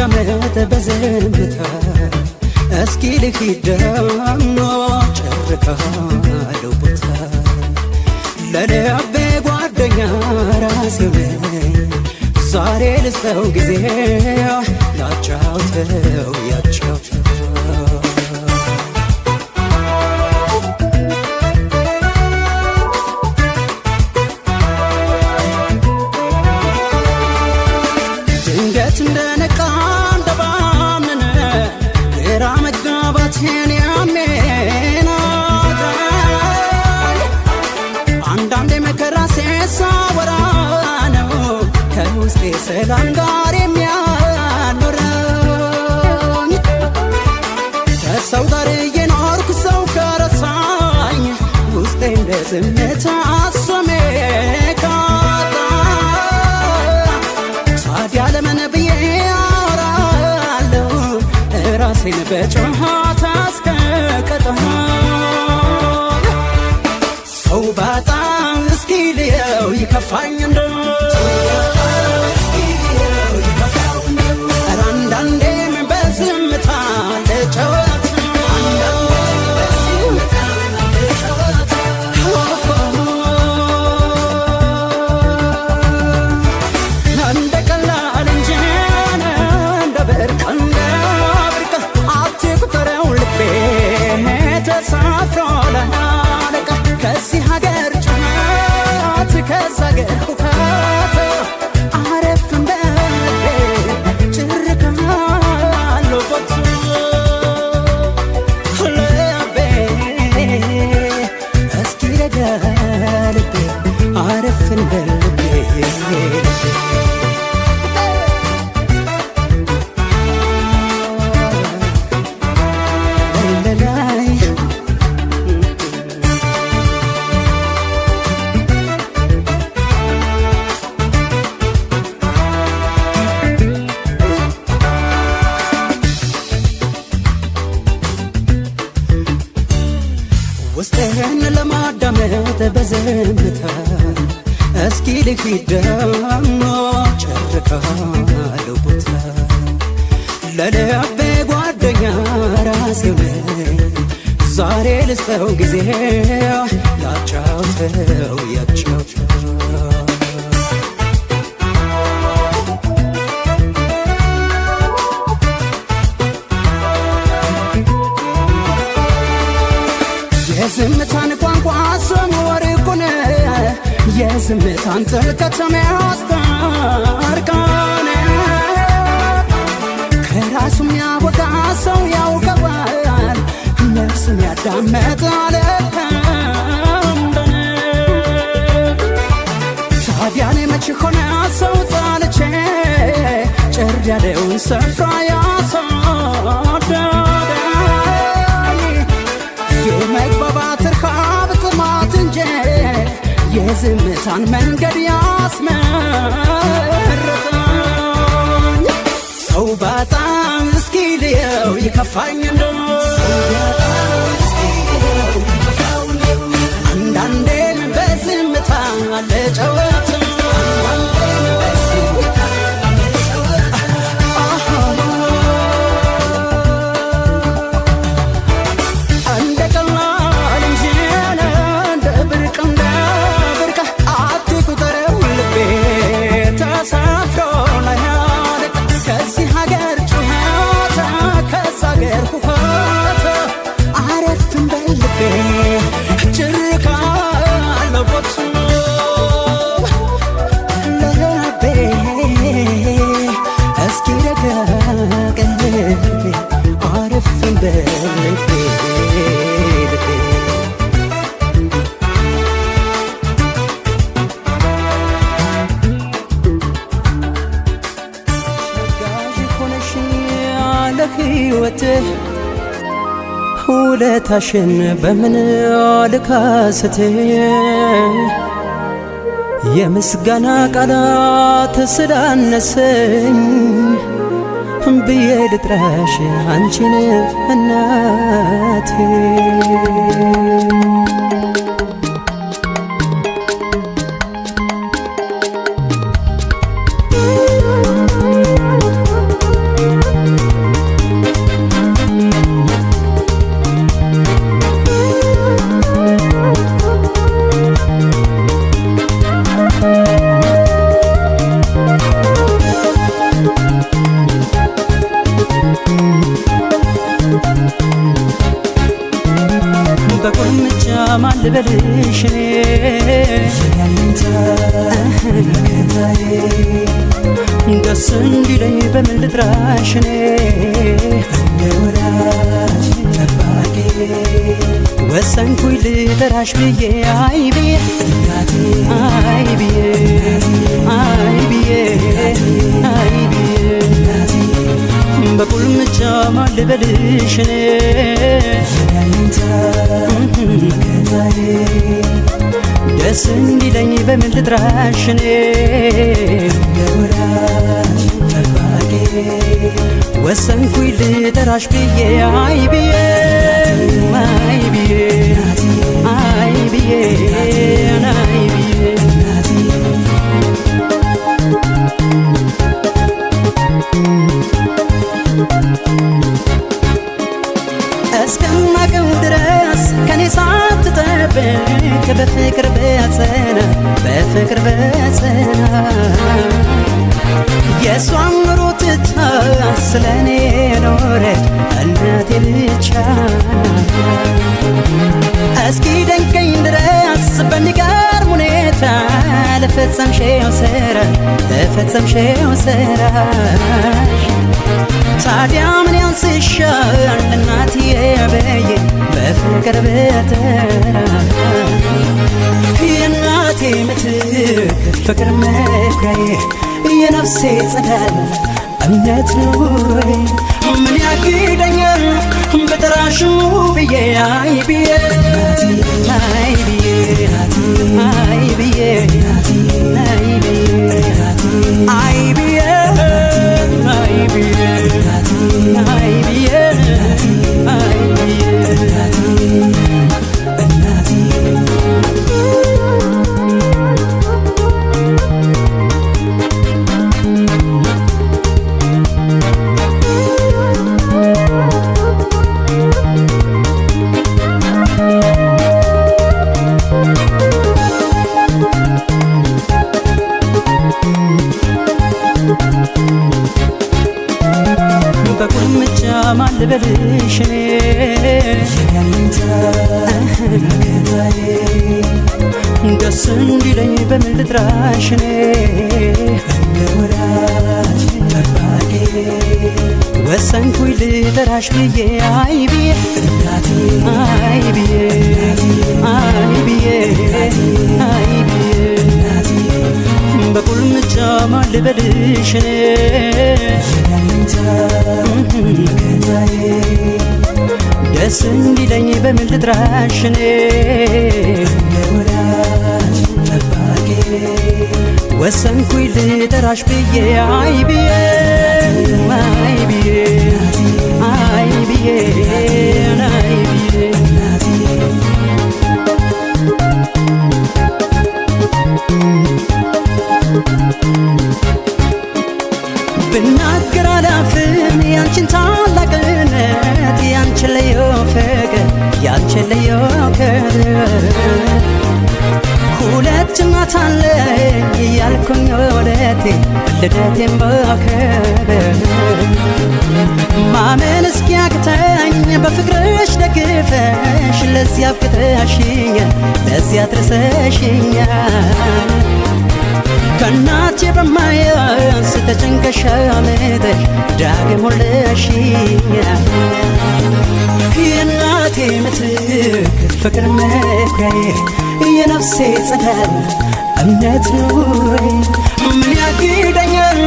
ለማዳመጥ በዝምታ እስኪ ልሂድ ደሞ ጨርቃለሁ ቦታ ለልቤ ጓደኛ ራሴው ነኝ ዛሬ ልስጠው ጊዜ ላጫውተው ያጫውተው ድንገት እንደነቃ እንደባነነ ግራ መጋባቴን ያሜናል አንዳንዴ መከራ ሳወራ ነው ከውስጤ ሰላም ጋር የሚያኖረኝ ከሰው ጋር እየኖርኩ ሰው ከረሳኝ ውስጤ እንደ ዝምታ አሰሜካ ታዲያ ለምን ብዬ አወራለሁ ራሴን በጨዋታ አስቀቀጠሁ ሰው በጣም እስኪ ልየው ይከፋኝ እንደው ኧረ አንዳንዴም በዝምታ ልጨዋታ እንደ ቀላል እንጂ እንደ ብርቅ እንደ ብርቅ አትቁጠረው ልቤ ተሳፍሮ ለአለቃ ከዚህ ሀገር ጩኸት ከዛ ሀገር ሁከት አረፍ በልቤ ጭር ካለው ቦታ ልቤ እስኪ ረጋ ልቤ አረፍ በልቤ ውስጤን ለማዳመጥ በዝምታ እስኪ ልሂድ ደሞ ጨርቃለሁ ቦታ ለልቤ ጓደኛ ራሴው ነኝ ዛሬ ልስጠው ጊዜ ላጫውተው ያጫውተው የዝምታን ቋንቋ ስሙ ወርቁን የዝምታን ጥልቀት ሚያስታርቃን ከራሱ የሚያወጋ ሰው ያውቀዋል ነፍሱን ያዳመጣል ታዲያ እኔ መች ሆነ ሰው ጣልቼ ጭር ያለውን ስፍራ ያሳደደኝ የመግባባት ርካብ ጥማት እንጂ የዝምታን መንገድ ያስመረጠኝ ሰው በጣም እስኪ ልየው ይከፋኝ እንደው አንዳንዴም በዝምታ ልጨዋታ ውለታሽን በምን ልካስት የምስጋና ቃላት ስላነሰኝ ብዬ ልጥራሽ አንቺን እናቴ ልበልሽ እኔ ደስ እንዲለኝ በምን ልጥራሽ እኔ ወሰንኩኝ ልጠራሽ ብዬ አይ ብዬ አይ ብዬ አይ ብዬ አይ ብዬ በቁልምጫ ማን ልበልሽ እኔ ደስ እንዲለኝ በምን ልጥራሽ እኔ ወሰንኩኝ ልጠራሽ ብዬ አይ ብዬ አይ ብዬ አይ ብዬ አይ ብዬ እስከማቀው ድረስ ከኔ ሳትጠብቅ በፍቅር በጸና በፍቅር በጸና የሷን ኑሮ ትታ ስለኔ ኖረች እናቴ ብቻ እስኪ ደንቀኝ ድረስ በሚገርም ሁኔታ ለፈጸምሽው ስራሽ ታዲያ ምን ያንስሻል እናትዬ በይ በፍቅር በተራ የእናቴ ምትክ ፍቅር መኩሪያዬ የነፍሴ ጸዳል እምነት ኑሮዬ ምን ያግደኛል በጠራሽው ብዬ አይ ብዬ አይ ብዬ አይ ብዬ አይ ብዬ አይ ብዬ አይ ብዬ አይ ብዬ አይ ብዬ በቁልምጫ ማን ልበልሽ እኔ ደስ እንዲለኝ በምን ልጥራሽ እኔ ወሰንኩኝ ልጠራሽ ብዬ አይ ብዬ አይ ብዬ አይ ብዬ አይ ብዬ በቁልምጫ ማን ልበልሽ እኔ ደስ እንዲለኝ በምን ልጥራሽ እኔ ወሰንኩኝ ልጠራሽ ብዬ አይ ብዬ አይ ብዬ አይ ብዬ አይ ብዬ ብናገር አላፍም ያንቺን ታላቅነት ያንቺን ልዩ ፍቅር ያንቺን ልዩ ክብር ሁለት እናት አለኝ እያልኩኝ ወደቴ ልደቴን ባከብር ማመን እስኪያቅተኝ በፍቅርሽ ደግፈሽ ለዚያ አብቅተሽኛል ለዚያ አድርሰሽኛል ከእናቴ በማያንስ ተጨንቀሽ አመጠሽ ዳግም ወለድሽኛል የእናቴ ምትክ ፍቅር መኩሪያዬ የነፍሴ ጸዳል እምነት ኑሮዬ ምን ያግደኛል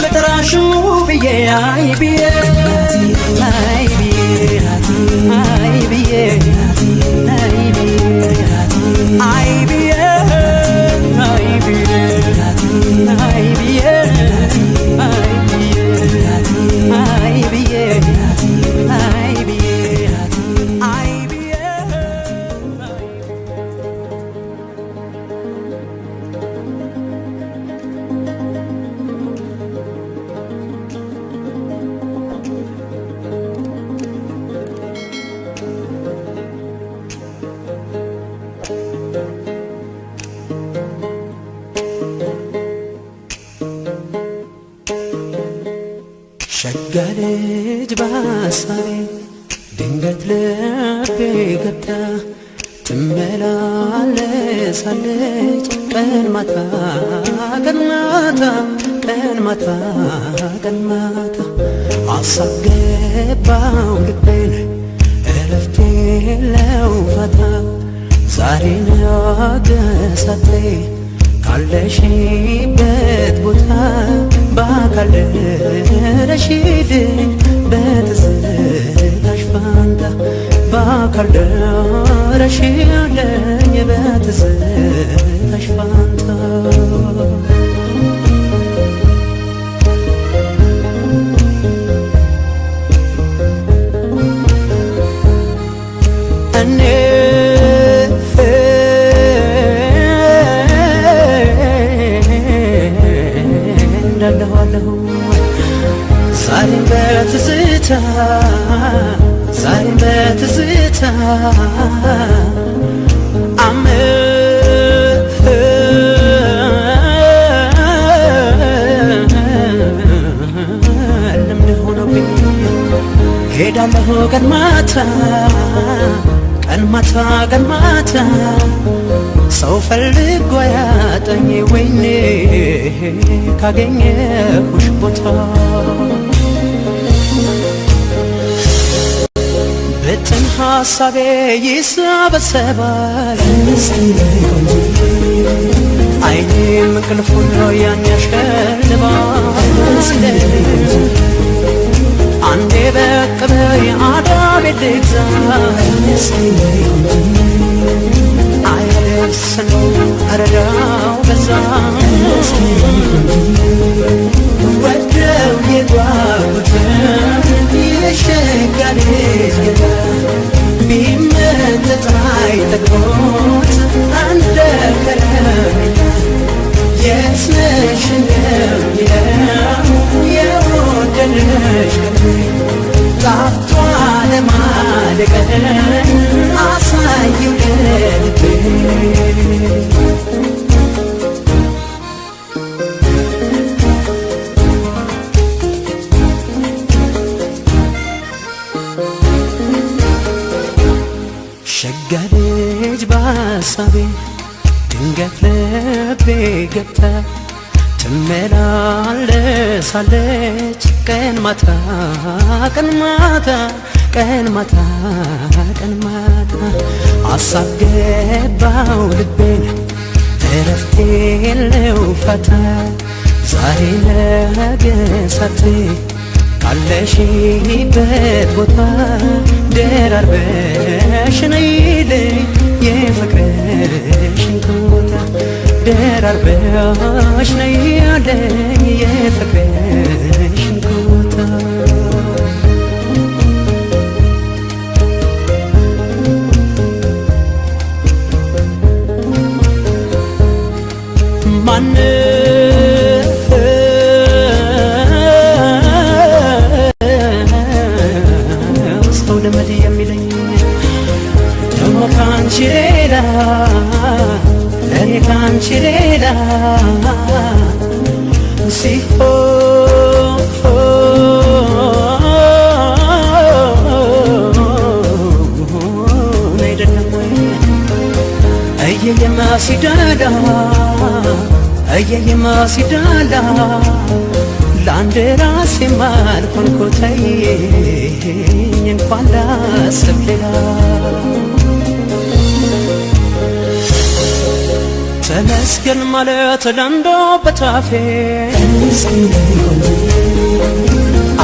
በጠራሽው ብዬ አይ ብዬ አይ ብዬ አይ ብዬ አይ ብዬ አይ ብዬ አይ ብዬ አይ ብዬ አይ ብዬ አይ ብዬ አይ ብዬ አይ ብዬ ሸጋ ልጅ በሐሳቤ ድንገት ልቤ ገብታ ትመ ትመላለሳለች ቀን ማታ ቀን ማታ ቀን ማታ ቀን ማታ አሳብ ገባው ልቤን እረፍት የለው ፋታ ዛሬ ነገ ሳትለይ ካለሽበት ቦታ በአካል ደረሽልኝ በትዝታሽ ፋንታ በአካል ደረሽልኝ በትዝታሽ ፋንታ እኔ እንዳለኋለሁ ዛሬም በትዝታ ዛሬም በትዝታ ልምድ ሆኖብኝ ሄዳለሁ ቀን ማታ ቀን ማታ ቀን ማታ ሰው ፈልጎ ያጠኝ ወይኔ ካገኘሁሽ ቦታ ብትን ሐሳቤ ይሰበሰባል አይኔም እንቅልፉን ያን ያሸልባል አንዴ በቅ በይ አዳቤ ልግዛ አያደርሰን አረዳው በዛ ወደው የጓጉትን የሸጋ ልጅ ገዳ ቢመጠጥ አይጠግቦት እንደ ከረሜላ የት ነሽ እንደሚለው የወደደሽ ቀልቤ ጣፍቷ ለማደቀን አሳየው ለልቤ ሸጋ ልጅ በሐሳቤ ድንገት ልቤ ገብታ ትመላለሳለች ቀን ማታ ቀን ማታ ቀን ማታ ቀን ማታ አሳብ ገባው ልቤን እረፍት የለው ፋታ ዛሬ ነገ ሳትይ ካለሽበት ቦታ ደራርበሽ ነይልኝ የፍቅርሽን ቦታ ደራርበሽ ነይልኝ የፍቅርሽን ቦታ ሰው ለመድ የሚለኝ ደሞ ካንቺ ሌላ ለኔ ካንቺ ሌላ ሲሆን አይደለም ወይ እየየማ ሲዳላ እየየማ ሲዳላ ለአንድ ራሴ ማልኮንኮተኝ እንኳን ላስብ ሌላ ተመስገን ማለት ለምዶበት አፌ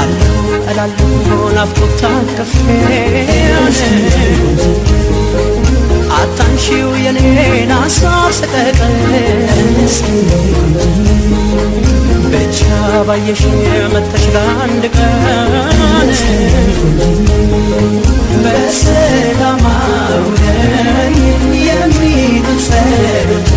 አለሁ እላለሁ ናፍቆት ታቅፌ አታንሺው የኔን ሐሳብ ሰቀቀን ብቻ ባየሽ መተሽ ለአንድ ቀን በሰላም አውለኝ የሚሉት ጸሎት